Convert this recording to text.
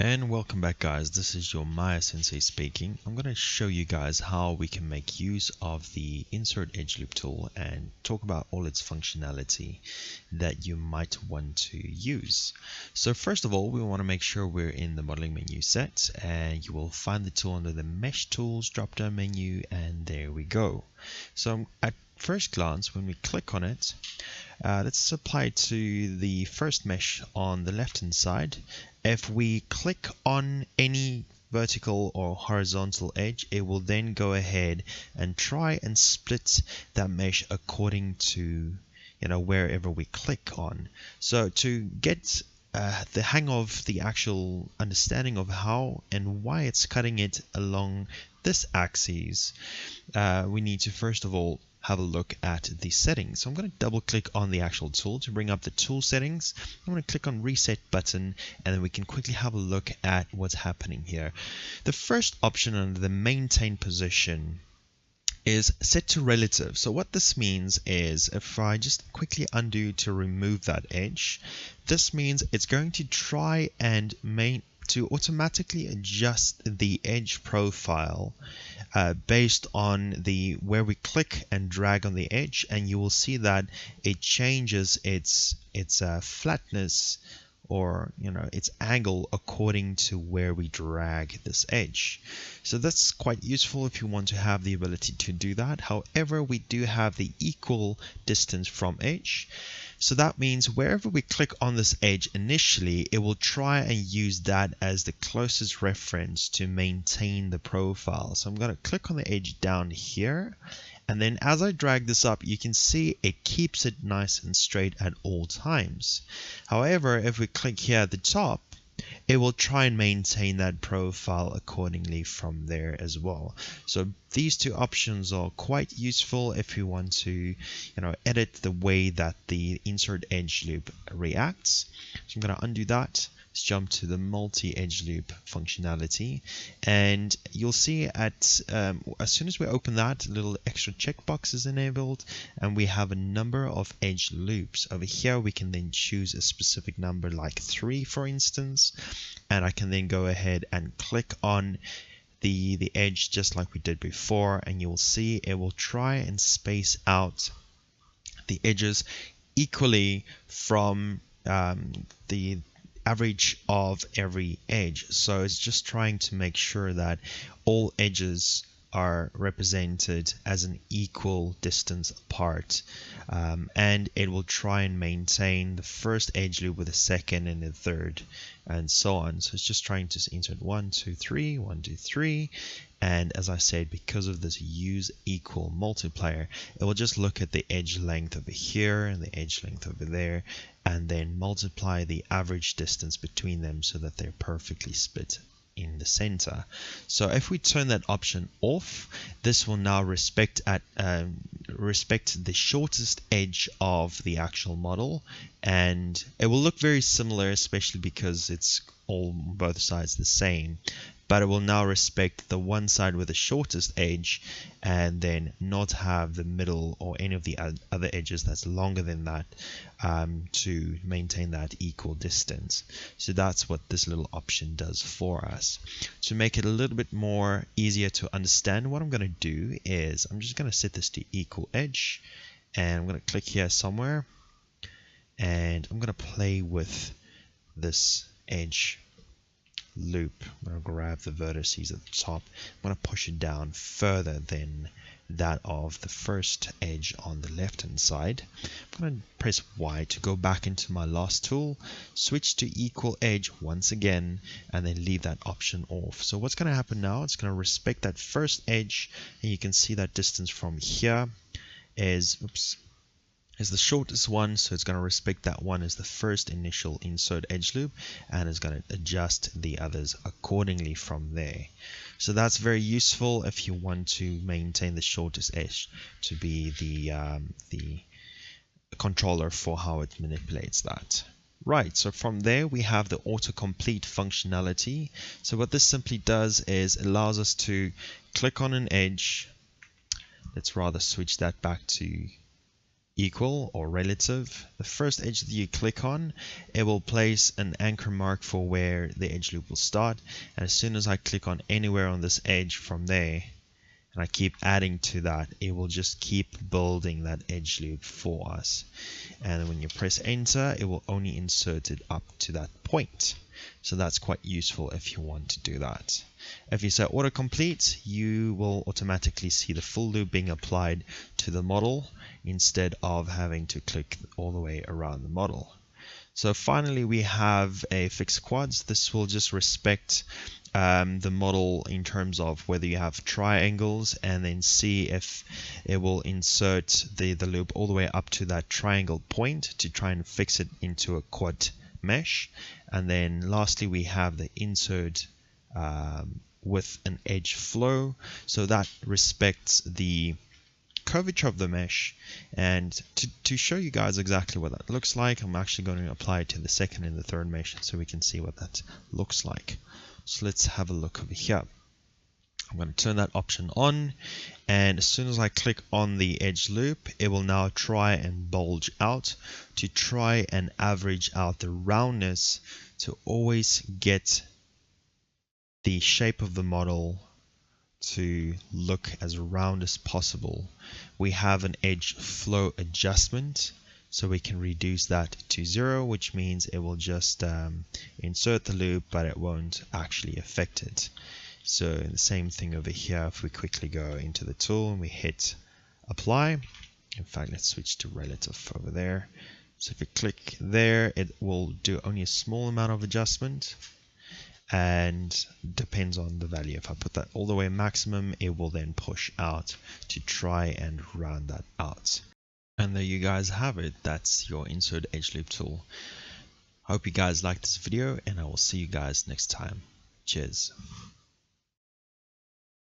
And welcome back, guys. This is your Maya Sensei speaking. I'm going to show you guys how we can make use of the Insert Edgeloop tool and talk about all its functionality that you might want to use. So first of all, we want to make sure we're in the modeling menu set, and you will find the tool under the Mesh Tools drop-down menu, and there we go. So at first glance, when we click on it, let's apply it to the first mesh on the left hand side. If we click on any vertical or horizontal edge, it will then go ahead and try and split that mesh according to wherever we click on. So to get the hang of the actual understanding of how and why it's cutting it along this axis, we need to first of all have a look at the settings. So I'm going to double click on the actual tool to bring up the tool settings. I'm going to click on reset button, and then we can quickly have a look at what's happening here. The first option under the maintain position is set to relative. So what this means is, if I just quickly undo to remove that edge, this means it's going to try and automatically adjust the edge profile based on where we click and drag on the edge, and you will see that it changes its flatness or its angle according to where we drag this edge. So that's quite useful if you want to have the ability to do that. However, we do have the equal distance from edge. So that means wherever we click on this edge initially, it will try and use that as the closest reference to maintain the profile. So I'm going to click on the edge down here, and then as I drag this up, you can see it keeps it nice and straight at all times. However, if we click here at the top, it will try and maintain that profile accordingly from there as well. So these two options are quite useful if you want to edit the way that the Insert Edge Loop reacts. So I'm going to undo that. Let's jump to the multi-edge loop functionality, and you'll see as soon as we open that, a little extra checkbox is enabled, and we have a number of edge loops. Over here we can then choose a specific number like 3, for instance, and I can then go ahead and click on the edge just like we did before, and you'll see it will try and space out the edges equally from the average of every edge. So it's just trying to make sure that all edges are represented as an equal distance apart, and it will try and maintain the first edge loop with the second and the third, and so on. So it's just trying to insert 1, 2, 3, 1, 2, 3, and as I said, because of this use equal multiplier, it will just look at the edge length over here and the edge length over there, and then multiply the average distance between them so that they're perfectly split in the center. So if we turn that option off, this will now respect the shortest edge of the actual model, and it will look very similar, especially because it's all both sides the same, but it will now respect the one side with the shortest edge and then not have the middle or any of the other edges that's longer than that, to maintain that equal distance. So that's what this little option does for us. To make it a little bit more easier to understand, what I'm going to do is I'm just going to set this to equal edge, and I'm going to click here somewhere, and I'm going to play with this edge loop. I'm going to grab the vertices at the top. I'm going to push it down further than that of the first edge on the left hand side. I'm going to press Y to go back into my last tool, switch to equal edge once again, and then leave that option off. So what's going to happen now, it's going to respect that first edge, and you can see that distance from here is the shortest one, so it's going to respect that one as the first initial insert edge loop, and is going to adjust the others accordingly from there. So that's very useful if you want to maintain the shortest edge to be the controller for how it manipulates that. Right, so from there we have the autocomplete functionality. So what this simply does is allows us to click on an edge. Let's rather switch that back to equal or relative, the first edge that you click on, it will place an anchor mark for where the edge loop will start. And as soon as I click on anywhere on this edge from there, and I keep adding to that, it will just keep building that edge loop for us. And when you press enter, it will only insert it up to that point. So that's quite useful if you want to do that. If you say autocomplete, you will automatically see the full loop being applied to the model instead of having to click all the way around the model. So finally, we have a fixed quads. This will just respect the model in terms of whether you have triangles, and then see if it will insert the loop all the way up to that triangle point to try and fix it into a quad mesh. And then lastly, we have the insert with an edge flow, so that respects the curvature of the mesh. And to show you guys exactly what that looks like, I'm actually going to apply it to the second and the third mesh so we can see what that looks like. So let's have a look over here. I'm going to turn that option on, and as soon as I click on the edge loop, it will now try and bulge out to try and average out the roundness to always get the shape of the model to look as round as possible. We have an edge flow adjustment, so we can reduce that to 0, which means it will just insert the loop, but it won't actually affect it. So the same thing over here, if we quickly go into the tool and we hit apply. In fact, let's switch to relative over there. So if we click there, it will do only a small amount of adjustment, and depends on the value. If I put that all the way maximum, it will then push out to try and round that out. And there you guys have it. That's your Insert Edge Loop tool. I hope you guys liked this video, and I will see you guys next time. Cheers.